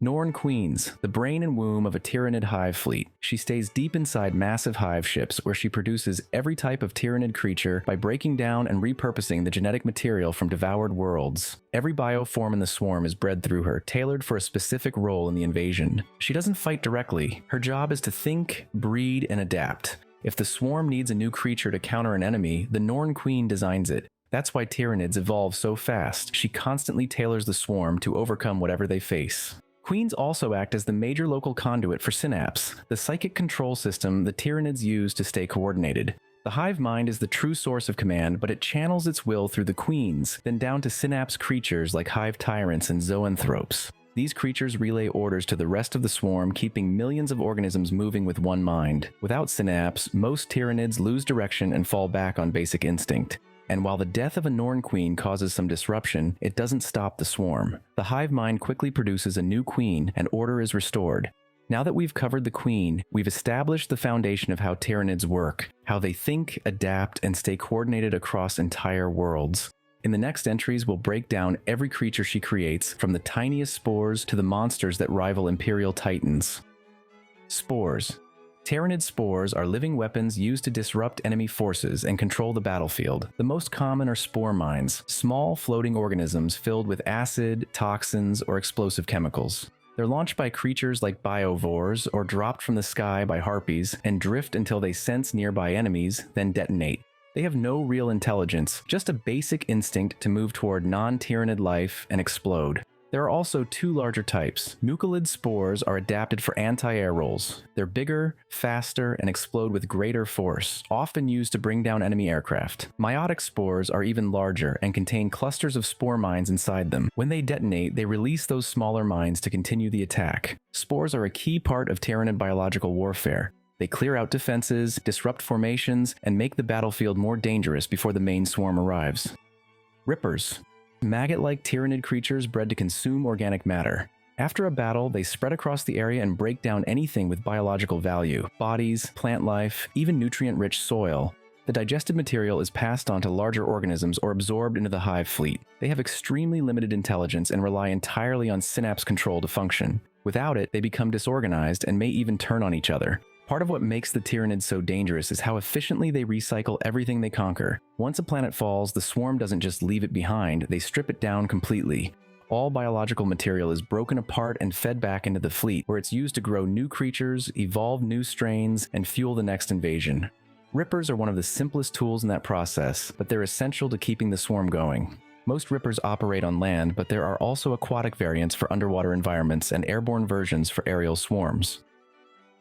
Norn Queens, the brain and womb of a Tyranid hive fleet. She stays deep inside massive hive ships where she produces every type of Tyranid creature by breaking down and repurposing the genetic material from devoured worlds. Every bioform in the swarm is bred through her, tailored for a specific role in the invasion. She doesn't fight directly. Her job is to think, breed, and adapt. If the swarm needs a new creature to counter an enemy, the Norn Queen designs it. That's why Tyranids evolve so fast. She constantly tailors the swarm to overcome whatever they face. Queens also act as the major local conduit for Synapse, the psychic control system the Tyranids use to stay coordinated. The hive mind is the true source of command, but it channels its will through the Queens, then down to Synapse creatures like Hive Tyrants and Zoanthropes. These creatures relay orders to the rest of the swarm, keeping millions of organisms moving with one mind. Without Synapse, most Tyranids lose direction and fall back on basic instinct. And while the death of a Norn Queen causes some disruption, it doesn't stop the swarm. The hive mind quickly produces a new queen, and order is restored. Now that we've covered the queen, we've established the foundation of how Tyranids work, how they think, adapt, and stay coordinated across entire worlds. In the next entries, we'll break down every creature she creates, from the tiniest spores to the monsters that rival Imperial Titans. Spores. Tyranid spores are living weapons used to disrupt enemy forces and control the battlefield. The most common are spore mines, small floating organisms filled with acid, toxins, or explosive chemicals. They're launched by creatures like biovores or dropped from the sky by harpies and drift until they sense nearby enemies, then detonate. They have no real intelligence, just a basic instinct to move toward non-Tyranid life and explode. There are also two larger types. Mucilid spores are adapted for anti-air roles. They're bigger, faster, and explode with greater force, often used to bring down enemy aircraft. Mycetic spores are even larger and contain clusters of spore mines inside them. When they detonate, they release those smaller mines to continue the attack. Spores are a key part of Tyranid biological warfare. They clear out defenses, disrupt formations, and make the battlefield more dangerous before the main swarm arrives. Rippers. Maggot-like Tyranid creatures bred to consume organic matter. After a battle, they spread across the area and break down anything with biological value: bodies, plant life, even nutrient-rich soil. The digested material is passed on to larger organisms or absorbed into the hive fleet. They have extremely limited intelligence and rely entirely on synapse control to function. Without it, they become disorganized and may even turn on each other. Part of what makes the Tyranids so dangerous is how efficiently they recycle everything they conquer. Once a planet falls, the swarm doesn't just leave it behind, they strip it down completely. All biological material is broken apart and fed back into the fleet, where it's used to grow new creatures, evolve new strains, and fuel the next invasion. Rippers are one of the simplest tools in that process, but they're essential to keeping the swarm going. Most Rippers operate on land, but there are also aquatic variants for underwater environments and airborne versions for aerial swarms.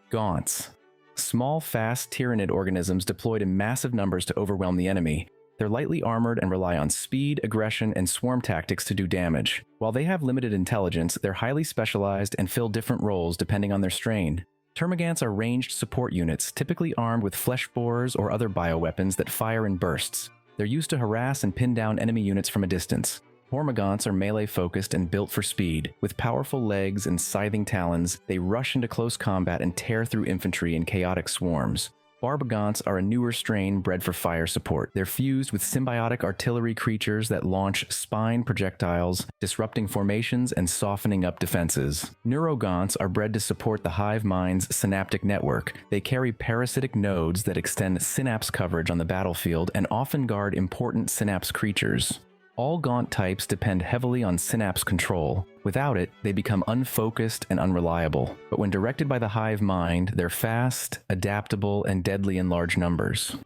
Gaunts. Small, fast Tyranid organisms deployed in massive numbers to overwhelm the enemy. They're lightly armored and rely on speed, aggression, and swarm tactics to do damage. While they have limited intelligence, they're highly specialized and fill different roles depending on their strain. Termagants are ranged support units, typically armed with flesh borers or other bioweapons that fire in bursts. They're used to harass and pin down enemy units from a distance. Hormagaunts are melee-focused and built for speed. With powerful legs and scything talons, they rush into close combat and tear through infantry in chaotic swarms. Barbagaunts are a newer strain bred for fire support. They're fused with symbiotic artillery creatures that launch spine projectiles, disrupting formations and softening up defenses. Neurogaunts are bred to support the hive mind's synaptic network. They carry parasitic nodes that extend synapse coverage on the battlefield and often guard important synapse creatures. All Gaunt types depend heavily on synapse control. Without it, they become unfocused and unreliable. But when directed by the hive mind, they're fast, adaptable, and deadly in large numbers.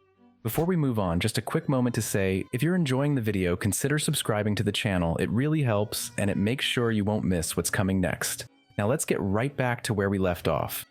Before we move on, just a quick moment to say, if you're enjoying the video, consider subscribing to the channel. It really helps, and it makes sure you won't miss what's coming next. Now let's get right back to where we left off.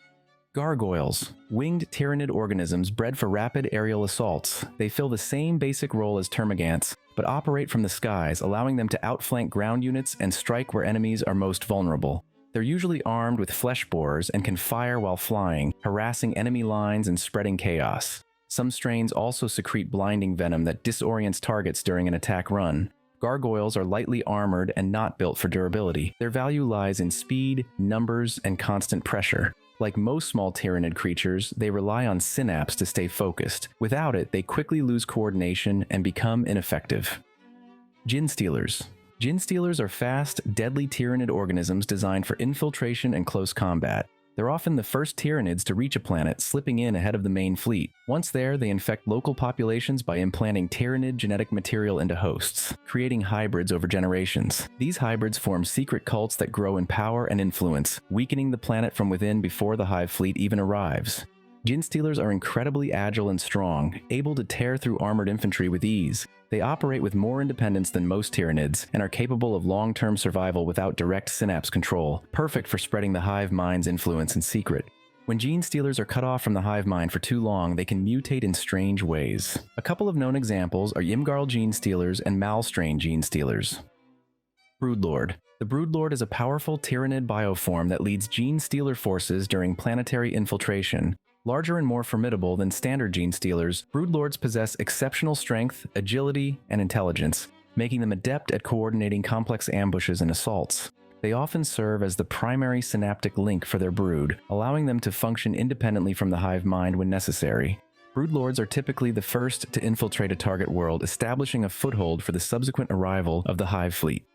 Gargoyles. Winged Tyranid organisms bred for rapid aerial assaults. They fill the same basic role as termagants, but operate from the skies, allowing them to outflank ground units and strike where enemies are most vulnerable. They're usually armed with flesh borers and can fire while flying, harassing enemy lines and spreading chaos. Some strains also secrete blinding venom that disorients targets during an attack run. Gargoyles are lightly armored and not built for durability. Their value lies in speed, numbers, and constant pressure. Like most small Tyranid creatures, they rely on synapse to stay focused. Without it, they quickly lose coordination and become ineffective. Genestealers. Genestealers are fast, deadly Tyranid organisms designed for infiltration and close combat. They're often the first Tyranids to reach a planet, slipping in ahead of the main fleet. Once there, they infect local populations by implanting Tyranid genetic material into hosts, creating hybrids over generations. These hybrids form secret cults that grow in power and influence, weakening the planet from within before the Hive fleet even arrives. Genestealers are incredibly agile and strong, able to tear through armored infantry with ease. They operate with more independence than most Tyranids, and are capable of long-term survival without direct synapse control, perfect for spreading the Hive mind's influence in secret. When Genestealers are cut off from the Hive mind for too long, they can mutate in strange ways. A couple of known examples are Ymgarl Genestealers and Malstrain Genestealers. Broodlord. The Broodlord is a powerful Tyranid bioform that leads Genestealer forces during planetary infiltration. Larger and more formidable than standard Genestealers, Broodlords possess exceptional strength, agility, and intelligence, making them adept at coordinating complex ambushes and assaults. They often serve as the primary synaptic link for their brood, allowing them to function independently from the Hive mind when necessary. Broodlords are typically the first to infiltrate a target world, establishing a foothold for the subsequent arrival of the Hive fleet.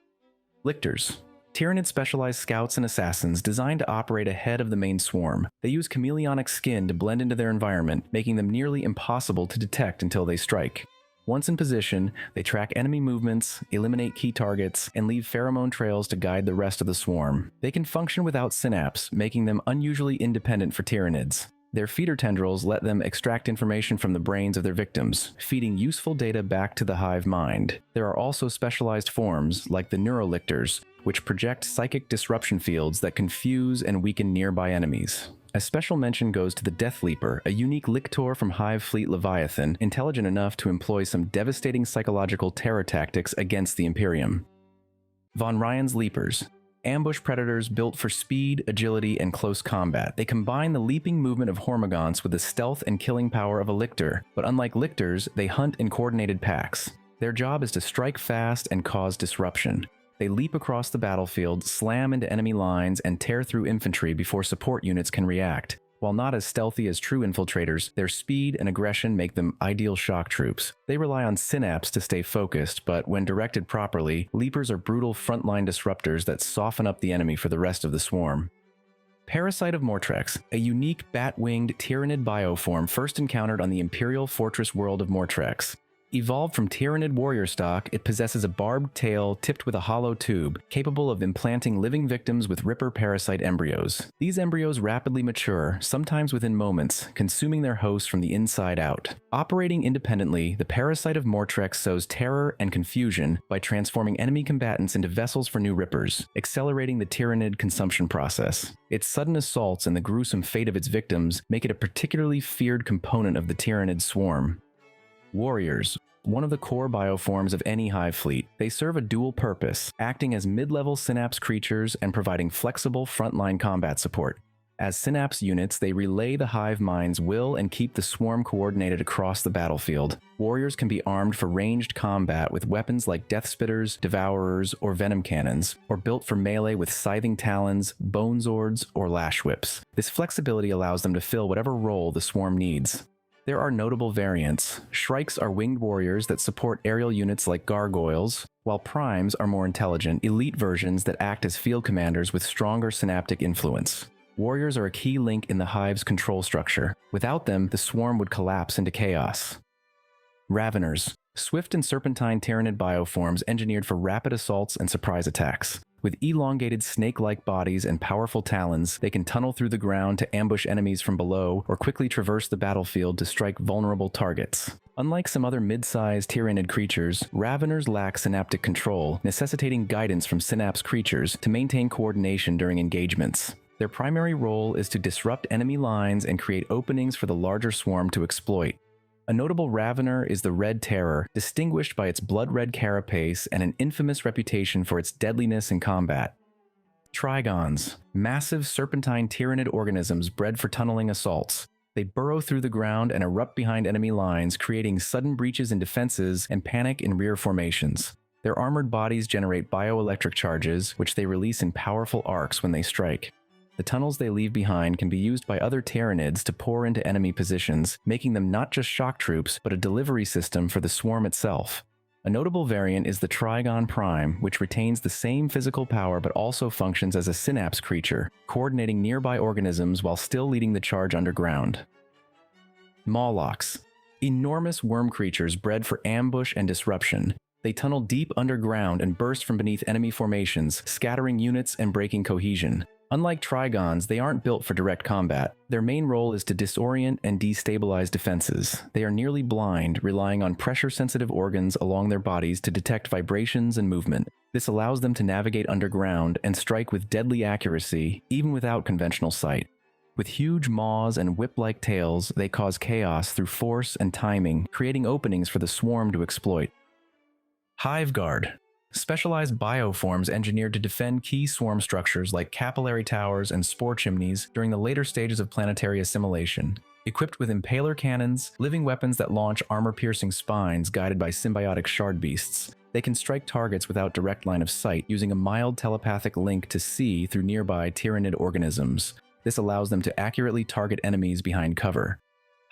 Lictors. Tyranid specialized scouts and assassins designed to operate ahead of the main swarm. They use chameleonic skin to blend into their environment, making them nearly impossible to detect until they strike. Once in position, they track enemy movements, eliminate key targets, and leave pheromone trails to guide the rest of the swarm. They can function without synapse, making them unusually independent for Tyranids. Their feeder tendrils let them extract information from the brains of their victims, feeding useful data back to the Hive mind. There are also specialized forms, like the Lictors, which project psychic disruption fields that confuse and weaken nearby enemies. A special mention goes to the Death Leaper, a unique Lictor from Hive Fleet Leviathan, intelligent enough to employ some devastating psychological terror tactics against the Imperium. Von Ryan's Leapers. Ambush predators built for speed, agility, and close combat. They combine the leaping movement of Hormagaunts with the stealth and killing power of a Lictor, but unlike Lictors, they hunt in coordinated packs. Their job is to strike fast and cause disruption. They leap across the battlefield, slam into enemy lines, and tear through infantry before support units can react. While not as stealthy as true infiltrators, their speed and aggression make them ideal shock troops. They rely on synapse to stay focused, but when directed properly, Leapers are brutal frontline disruptors that soften up the enemy for the rest of the swarm. Parasite of Mortrex, a unique bat-winged Tyranid bioform first encountered on the Imperial Fortress world of Mortrex. Evolved from Tyranid Warrior stock, it possesses a barbed tail tipped with a hollow tube, capable of implanting living victims with Ripper parasite embryos. These embryos rapidly mature, sometimes within moments, consuming their hosts from the inside out. Operating independently, the Parasite of Mortrex sows terror and confusion by transforming enemy combatants into vessels for new Rippers, accelerating the Tyranid consumption process. Its sudden assaults and the gruesome fate of its victims make it a particularly feared component of the Tyranid swarm. Warriors. One of the core bioforms of any Hive fleet, they serve a dual purpose, acting as mid-level synapse creatures and providing flexible frontline combat support. As synapse units, they relay the Hive mind's will and keep the swarm coordinated across the battlefield. Warriors can be armed for ranged combat with weapons like Death Spitters, Devourers, or Venom Cannons, or built for melee with Scything Talons, Bone Zords, or Lash Whips. This flexibility allows them to fill whatever role the swarm needs. There are notable variants. Shrikes are winged warriors that support aerial units like Gargoyles, while Primes are more intelligent, elite versions that act as field commanders with stronger synaptic influence. Warriors are a key link in the Hive's control structure. Without them, the swarm would collapse into chaos. Raveners. Swift and serpentine Tyranid bioforms engineered for rapid assaults and surprise attacks. With elongated snake-like bodies and powerful talons, they can tunnel through the ground to ambush enemies from below or quickly traverse the battlefield to strike vulnerable targets. Unlike some other mid-sized Tyranid creatures, Raveners lack synaptic control, necessitating guidance from synapse creatures to maintain coordination during engagements. Their primary role is to disrupt enemy lines and create openings for the larger swarm to exploit. A notable Ravener is the Red Terror, distinguished by its blood-red carapace and an infamous reputation for its deadliness in combat. Trigons. Massive serpentine Tyranid organisms bred for tunneling assaults. They burrow through the ground and erupt behind enemy lines, creating sudden breaches in defenses and panic in rear formations. Their armored bodies generate bioelectric charges, which they release in powerful arcs when they strike. The tunnels they leave behind can be used by other Tyranids to pour into enemy positions, making them not just shock troops, but a delivery system for the swarm itself. A notable variant is the Trigon Prime, which retains the same physical power but also functions as a synapse creature, coordinating nearby organisms while still leading the charge underground. Mawlocs. Enormous worm creatures bred for ambush and disruption. They tunnel deep underground and burst from beneath enemy formations, scattering units and breaking cohesion. Unlike Trigons, they aren't built for direct combat. Their main role is to disorient and destabilize defenses. They are nearly blind, relying on pressure-sensitive organs along their bodies to detect vibrations and movement. This allows them to navigate underground and strike with deadly accuracy, even without conventional sight. With huge maws and whip-like tails, they cause chaos through force and timing, creating openings for the swarm to exploit. Hive Guard. Specialized bioforms engineered to defend key swarm structures like capillary towers and spore chimneys during the later stages of planetary assimilation. Equipped with impaler cannons, living weapons that launch armor-piercing spines guided by symbiotic shard beasts, they can strike targets without direct line of sight using a mild telepathic link to see through nearby Tyranid organisms. This allows them to accurately target enemies behind cover.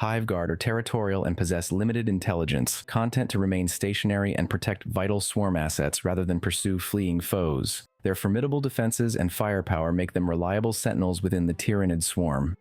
Hive Guard are territorial and possess limited intelligence, content to remain stationary and protect vital swarm assets rather than pursue fleeing foes. Their formidable defenses and firepower make them reliable sentinels within the Tyranid swarm.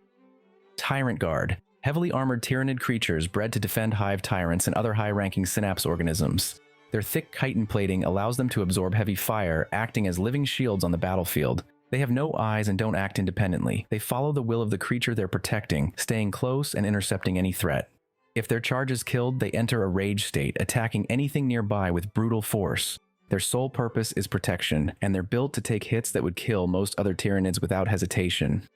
Tyrant Guard. Heavily armored Tyranid creatures bred to defend Hive Tyrants and other high-ranking synapse organisms. Their thick chitin plating allows them to absorb heavy fire, acting as living shields on the battlefield. They have no eyes and don't act independently. They follow the will of the creature they're protecting, staying close and intercepting any threat. If their charge is killed, they enter a rage state, attacking anything nearby with brutal force. Their sole purpose is protection, and they're built to take hits that would kill most other Tyranids without hesitation.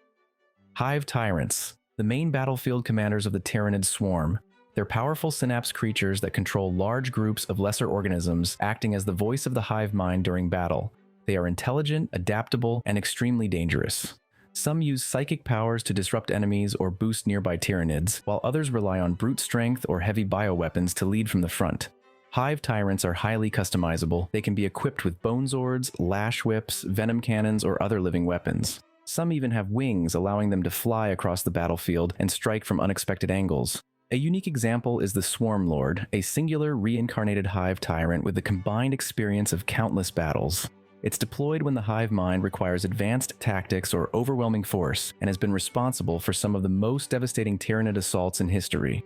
Hive Tyrants. The main battlefield commanders of the Tyranid swarm. They're powerful synapse creatures that control large groups of lesser organisms, acting as the voice of the hive mind during battle. They are intelligent, adaptable, and extremely dangerous. Some use psychic powers to disrupt enemies or boost nearby Tyranids, while others rely on brute strength or heavy bioweapons to lead from the front. Hive Tyrants are highly customizable. They can be equipped with bone swords, lash whips, venom cannons, or other living weapons. Some even have wings, allowing them to fly across the battlefield and strike from unexpected angles. A unique example is the Swarm Lord, a singular reincarnated Hive Tyrant with the combined experience of countless battles. It's deployed when the hive mind requires advanced tactics or overwhelming force, and has been responsible for some of the most devastating Tyranid assaults in history.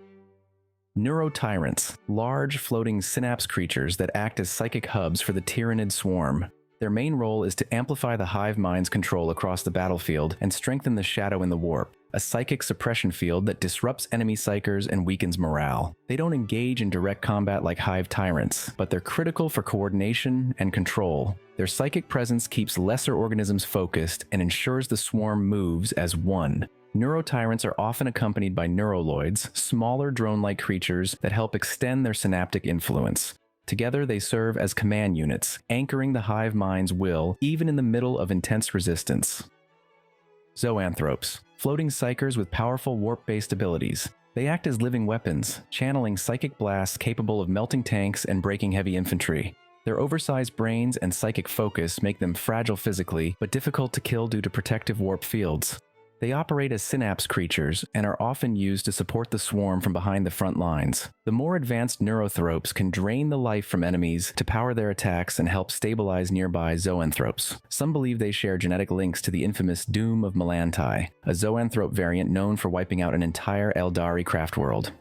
Neurotyrants, large floating synapse creatures that act as psychic hubs for the Tyranid swarm. Their main role is to amplify the hive mind's control across the battlefield and strengthen the shadow in the warp, a psychic suppression field that disrupts enemy psychers and weakens morale. They don't engage in direct combat like Hive Tyrants, but they're critical for coordination and control. Their psychic presence keeps lesser organisms focused and ensures the swarm moves as one. Neurotyrants are often accompanied by Neuroloids, smaller drone-like creatures that help extend their synaptic influence. Together, they serve as command units, anchoring the hive mind's will even in the middle of intense resistance. Zoanthropes, floating psychers with powerful warp-based abilities. They act as living weapons, channeling psychic blasts capable of melting tanks and breaking heavy infantry. Their oversized brains and psychic focus make them fragile physically, but difficult to kill due to protective warp fields. They operate as synapse creatures and are often used to support the swarm from behind the front lines. The more advanced Neurotyrants can drain the life from enemies to power their attacks and help stabilize nearby Zoanthropes. Some believe they share genetic links to the infamous Doom of Melanti, a Zoanthrope variant known for wiping out an entire Eldari craft world.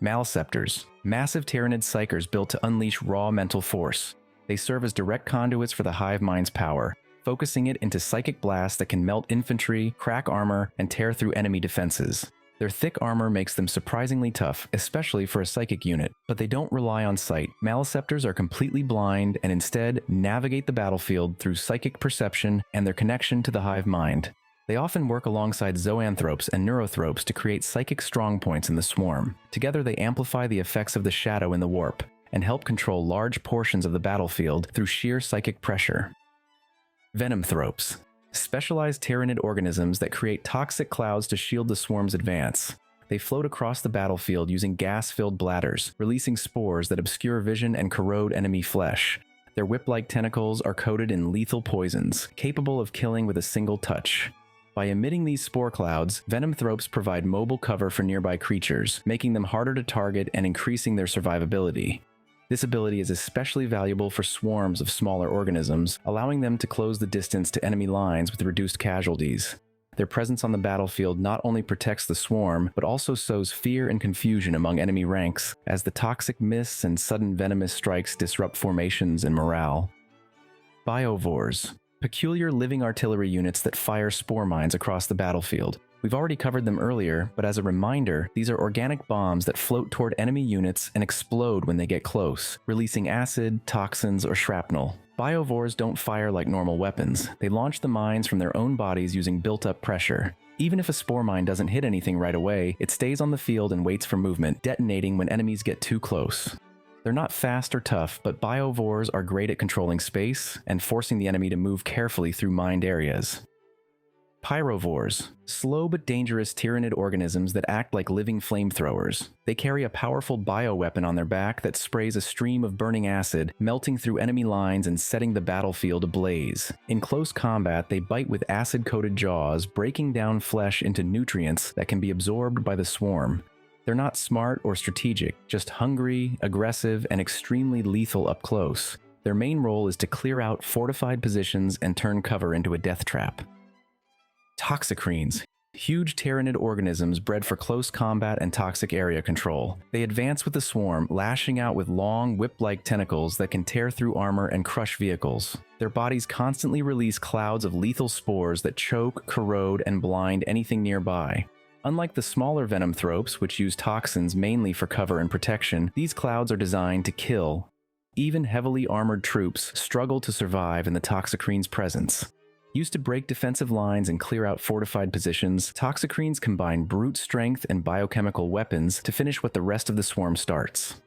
Maleceptors, massive Tyranid psychers built to unleash raw mental force. They serve as direct conduits for the hive mind's power, focusing it into psychic blasts that can melt infantry, crack armor, and tear through enemy defenses. Their thick armor makes them surprisingly tough, especially for a psychic unit, but they don't rely on sight. Maleceptors are completely blind and instead navigate the battlefield through psychic perception and their connection to the hive mind. They often work alongside Zoanthropes and Neurotyrants to create psychic strongpoints in the swarm. Together they amplify the effects of the shadow in the warp, and help control large portions of the battlefield through sheer psychic pressure. Venomthropes, specialized Tyranid organisms that create toxic clouds to shield the swarm's advance. They float across the battlefield using gas-filled bladders, releasing spores that obscure vision and corrode enemy flesh. Their whip-like tentacles are coated in lethal poisons, capable of killing with a single touch. By emitting these spore clouds, Venomthropes provide mobile cover for nearby creatures, making them harder to target and increasing their survivability. This ability is especially valuable for swarms of smaller organisms, allowing them to close the distance to enemy lines with reduced casualties. Their presence on the battlefield not only protects the swarm, but also sows fear and confusion among enemy ranks, as the toxic mists and sudden venomous strikes disrupt formations and morale. Biovores. Peculiar living artillery units that fire spore mines across the battlefield. We've already covered them earlier, but as a reminder, these are organic bombs that float toward enemy units and explode when they get close, releasing acid, toxins, or shrapnel. Biovores don't fire like normal weapons. They launch the mines from their own bodies using built-up pressure. Even if a spore mine doesn't hit anything right away, it stays on the field and waits for movement, detonating when enemies get too close. They're not fast or tough, but biovores are great at controlling space and forcing the enemy to move carefully through mined areas. Pyrovores. Slow but dangerous Tyranid organisms that act like living flamethrowers. They carry a powerful bioweapon on their back that sprays a stream of burning acid, melting through enemy lines and setting the battlefield ablaze. In close combat, they bite with acid-coated jaws, breaking down flesh into nutrients that can be absorbed by the swarm. They're not smart or strategic, just hungry, aggressive, and extremely lethal up close. Their main role is to clear out fortified positions and turn cover into a death trap. Toxicrenes. Huge Tyranid organisms bred for close combat and toxic area control. They advance with the swarm, lashing out with long, whip-like tentacles that can tear through armor and crush vehicles. Their bodies constantly release clouds of lethal spores that choke, corrode, and blind anything nearby. Unlike the smaller Venomthropes, which use toxins mainly for cover and protection, these clouds are designed to kill. Even heavily armored troops struggle to survive in the Toxicrenes' presence. Used to break defensive lines and clear out fortified positions, Toxicrenes combine brute strength and biochemical weapons to finish what the rest of the swarm starts.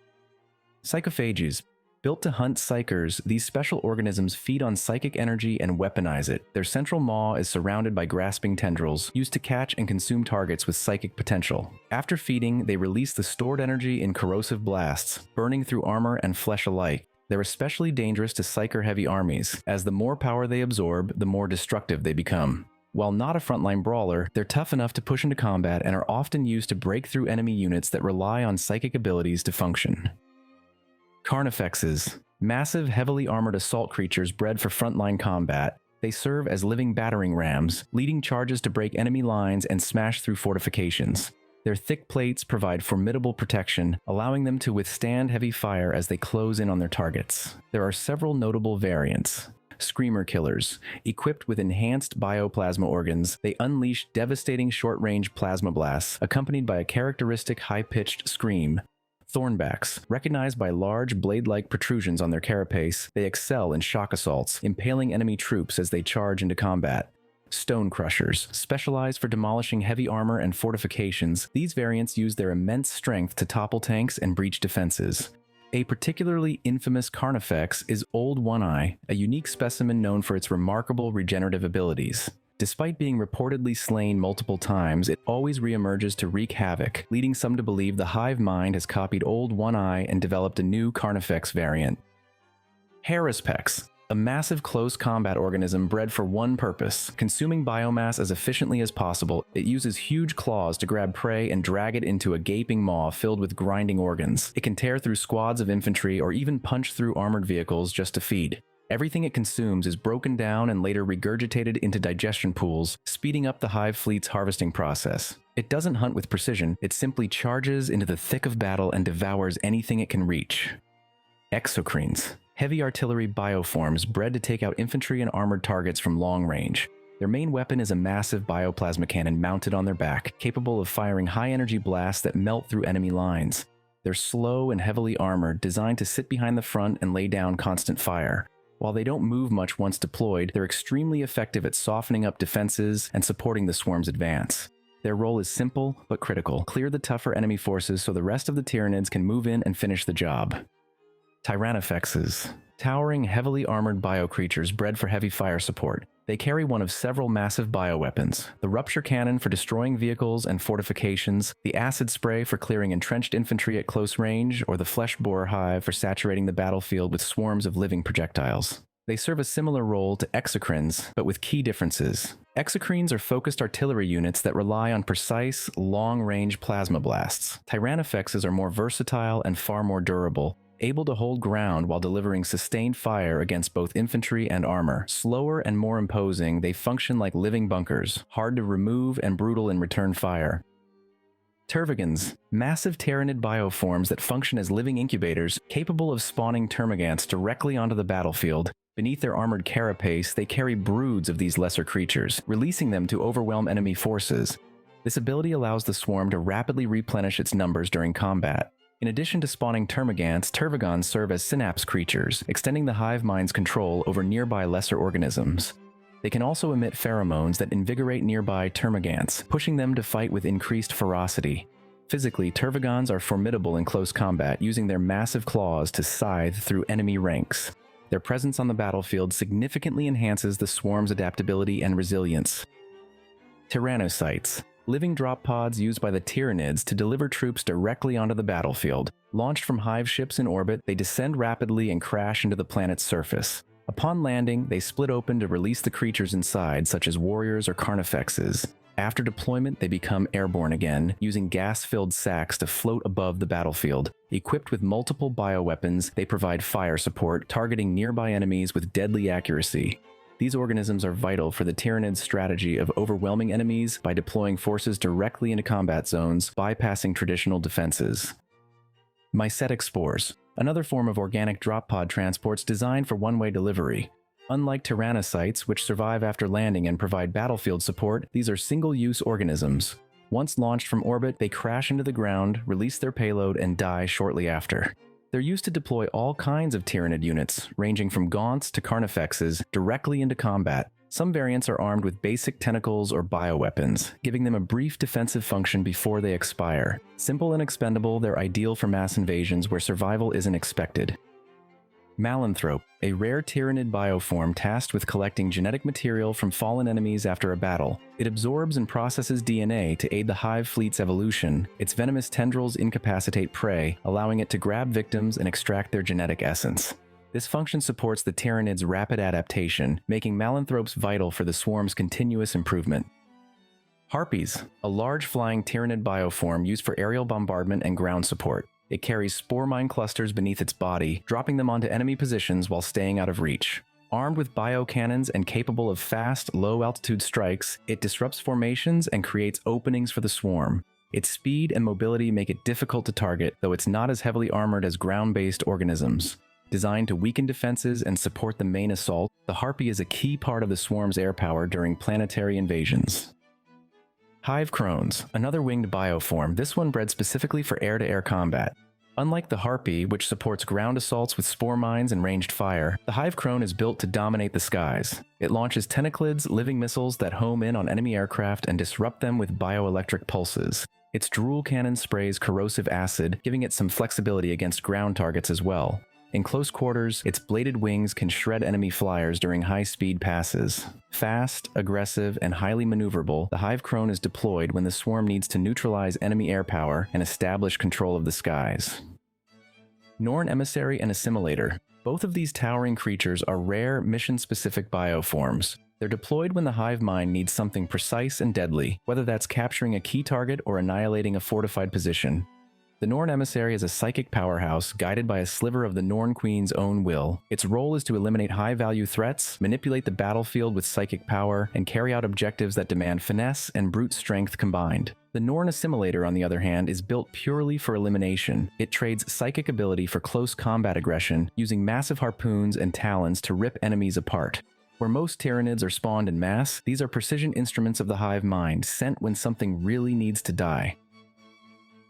Psychophages. Built to hunt psychers, these special organisms feed on psychic energy and weaponize it. Their central maw is surrounded by grasping tendrils, used to catch and consume targets with psychic potential. After feeding, they release the stored energy in corrosive blasts, burning through armor and flesh alike. They're especially dangerous to psyker-heavy armies, as the more power they absorb, the more destructive they become. While not a frontline brawler, they're tough enough to push into combat and are often used to break through enemy units that rely on psychic abilities to function. Carnifexes. Massive, heavily armored assault creatures bred for frontline combat. They serve as living battering rams, leading charges to break enemy lines and smash through fortifications. Their thick plates provide formidable protection, allowing them to withstand heavy fire as they close in on their targets. There are several notable variants. Screamer killers. Equipped with enhanced bioplasma organs, they unleash devastating short-range plasma blasts, accompanied by a characteristic high-pitched scream. Thornbacks. Recognized by large blade-like protrusions on their carapace, they excel in shock assaults, impaling enemy troops as they charge into combat. Stone Crushers. Specialized for demolishing heavy armor and fortifications, these variants use their immense strength to topple tanks and breach defenses. A particularly infamous Carnifex is Old One-Eye, a unique specimen known for its remarkable regenerative abilities. Despite being reportedly slain multiple times, it always reemerges to wreak havoc, leading some to believe the hive mind has copied Old One-Eye and developed a new Carnifex variant. Harrispex. A massive close combat organism bred for one purpose, consuming biomass as efficiently as possible. It uses huge claws to grab prey and drag it into a gaping maw filled with grinding organs. It can tear through squads of infantry or even punch through armored vehicles just to feed. Everything it consumes is broken down and later regurgitated into digestion pools, speeding up the Hive Fleet's harvesting process. It doesn't hunt with precision, it simply charges into the thick of battle and devours anything it can reach. Exocrines. Heavy artillery bioforms bred to take out infantry and armored targets from long range. Their main weapon is a massive bioplasma cannon mounted on their back, capable of firing high-energy blasts that melt through enemy lines. They're slow and heavily armored, designed to sit behind the front and lay down constant fire. While they don't move much once deployed, they're extremely effective at softening up defenses and supporting the swarm's advance. Their role is simple but critical: clear the tougher enemy forces so the rest of the Tyranids can move in and finish the job. Tyrannifexes. Towering, heavily armored bio-creatures bred for heavy fire support. They carry one of several massive bioweapons: the rupture cannon for destroying vehicles and fortifications, the acid spray for clearing entrenched infantry at close range, or the flesh borer hive for saturating the battlefield with swarms of living projectiles. They serve a similar role to exocrines, but with key differences. Exocrines are focused artillery units that rely on precise, long-range plasma blasts. Tyrannifexes are more versatile and far more durable, able to hold ground while delivering sustained fire against both infantry and armor. Slower and more imposing, they function like living bunkers, hard to remove and brutal in return fire. Trigons, massive Tyranid bioforms that function as living incubators, capable of spawning termagants directly onto the battlefield. Beneath their armored carapace, they carry broods of these lesser creatures, releasing them to overwhelm enemy forces. This ability allows the swarm to rapidly replenish its numbers during combat. In addition to spawning termagants, Trigons serve as synapse creatures, extending the hive mind's control over nearby lesser organisms. They can also emit pheromones that invigorate nearby termagants, pushing them to fight with increased ferocity. Physically, Trigons are formidable in close combat, using their massive claws to scythe through enemy ranks. Their presence on the battlefield significantly enhances the swarm's adaptability and resilience. Tyrannocytes, living drop pods used by the Tyranids to deliver troops directly onto the battlefield. Launched from hive ships in orbit, they descend rapidly and crash into the planet's surface. Upon landing, they split open to release the creatures inside, such as warriors or carnifexes. After deployment, they become airborne again, using gas-filled sacks to float above the battlefield. Equipped with multiple bioweapons, they provide fire support, targeting nearby enemies with deadly accuracy. These organisms are vital for the Tyranids' strategy of overwhelming enemies by deploying forces directly into combat zones, bypassing traditional defenses. Mycetic Spores, another form of organic drop pod transports designed for one-way delivery. Unlike Tyrannocytes, which survive after landing and provide battlefield support, these are single-use organisms. Once launched from orbit, they crash into the ground, release their payload, and die shortly after. They're used to deploy all kinds of Tyranid units, ranging from Gaunts to carnifexes, directly into combat. Some variants are armed with basic tentacles or bioweapons, giving them a brief defensive function before they expire. Simple and expendable, they're ideal for mass invasions where survival isn't expected. Malenthrope, a rare Tyranid bioform tasked with collecting genetic material from fallen enemies after a battle. It absorbs and processes DNA to aid the Hive Fleet's evolution. Its venomous tendrils incapacitate prey, allowing it to grab victims and extract their genetic essence. This function supports the Tyranids' rapid adaptation, making Malenthropes vital for the swarm's continuous improvement. Harpies, a large flying Tyranid bioform used for aerial bombardment and ground support. It carries spore mine clusters beneath its body, dropping them onto enemy positions while staying out of reach. Armed with biocannons and capable of fast, low-altitude strikes, it disrupts formations and creates openings for the swarm. Its speed and mobility make it difficult to target, though it's not as heavily armored as ground-based organisms. Designed to weaken defenses and support the main assault, the Harpy is a key part of the swarm's air power during planetary invasions. Hive Crones, another winged bioform, this one bred specifically for air-to-air combat. Unlike the Harpy, which supports ground assaults with spore mines and ranged fire, the Hive Crone is built to dominate the skies. It launches tentaclids, living missiles that home in on enemy aircraft and disrupt them with bioelectric pulses. Its drool cannon sprays corrosive acid, giving it some flexibility against ground targets as well. In close quarters, its bladed wings can shred enemy flyers during high-speed passes. Fast, aggressive, and highly maneuverable, the Hive Crone is deployed when the swarm needs to neutralize enemy air power and establish control of the skies. Norn Emissary and Assimilator. Both of these towering creatures are rare, mission-specific bioforms. They're deployed when the hive mind needs something precise and deadly, whether that's capturing a key target or annihilating a fortified position. The Norn Emissary is a psychic powerhouse guided by a sliver of the Norn Queen's own will. Its role is to eliminate high-value threats, manipulate the battlefield with psychic power, and carry out objectives that demand finesse and brute strength combined. The Norn Assimilator, on the other hand, is built purely for elimination. It trades psychic ability for close combat aggression, using massive harpoons and talons to rip enemies apart. Where most Tyranids are spawned in mass, these are precision instruments of the hive mind, sent when something really needs to die.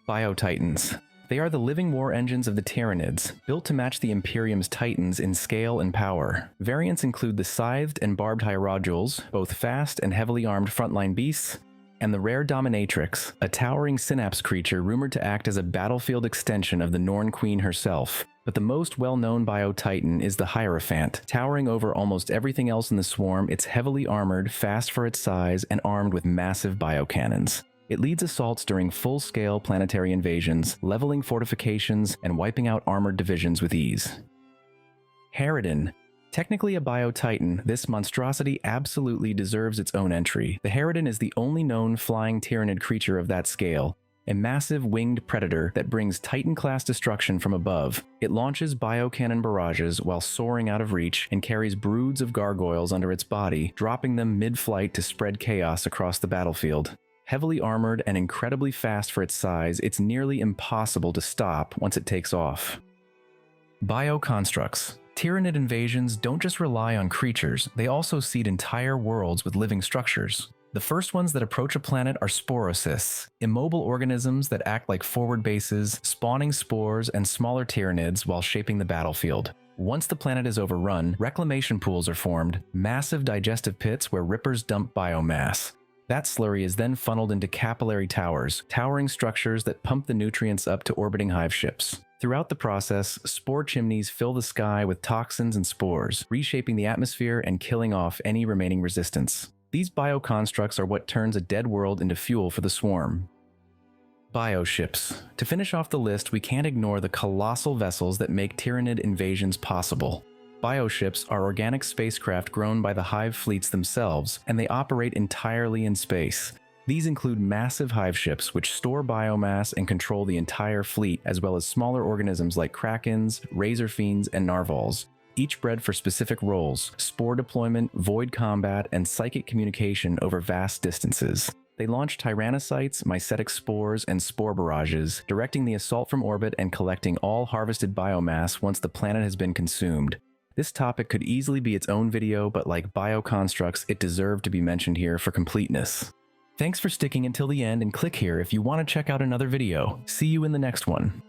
Biotitans. They are the living war engines of the Tyranids, built to match the Imperium's Titans in scale and power. Variants include the scythed and barbed Hierodules, both fast and heavily armed frontline beasts, and the rare Dominatrix, a towering synapse creature rumored to act as a battlefield extension of the Norn Queen herself. But the most well-known Biotitan is the Hierophant. Towering over almost everything else in the swarm, it's heavily armored, fast for its size, and armed with massive biocannons. It leads assaults during full-scale planetary invasions, leveling fortifications and wiping out armored divisions with ease. Harridan. Technically a Biotitan, this monstrosity absolutely deserves its own entry. The Harridan is the only known flying Tyranid creature of that scale. A massive winged predator that brings Titan-class destruction from above. It launches biocannon barrages while soaring out of reach and carries broods of gargoyles under its body, dropping them mid-flight to spread chaos across the battlefield. Heavily armored and incredibly fast for its size, it's nearly impossible to stop once it takes off. Bioconstructs. Tyranid invasions don't just rely on creatures, they also seed entire worlds with living structures. The first ones that approach a planet are sporocysts, immobile organisms that act like forward bases, spawning spores and smaller Tyranids while shaping the battlefield. Once the planet is overrun, reclamation pools are formed, massive digestive pits where rippers dump biomass. That slurry is then funneled into capillary towers, towering structures that pump the nutrients up to orbiting hive ships. Throughout the process, spore chimneys fill the sky with toxins and spores, reshaping the atmosphere and killing off any remaining resistance. These bioconstructs are what turns a dead world into fuel for the swarm. Bioships. To finish off the list, we can't ignore the colossal vessels that make Tyranid invasions possible. Bioships are organic spacecraft grown by the Hive Fleets themselves, and they operate entirely in space. These include massive hive ships which store biomass and control the entire fleet, as well as smaller organisms like krakens, razor fiends, and narvals. Each bred for specific roles: spore deployment, void combat, and psychic communication over vast distances. They launch Tyrannocytes, Mycetic Spores, and spore barrages, directing the assault from orbit and collecting all harvested biomass once the planet has been consumed. This topic could easily be its own video, but like bioconstructs, it deserved to be mentioned here for completeness. Thanks for sticking until the end, and click here if you want to check out another video. See you in the next one.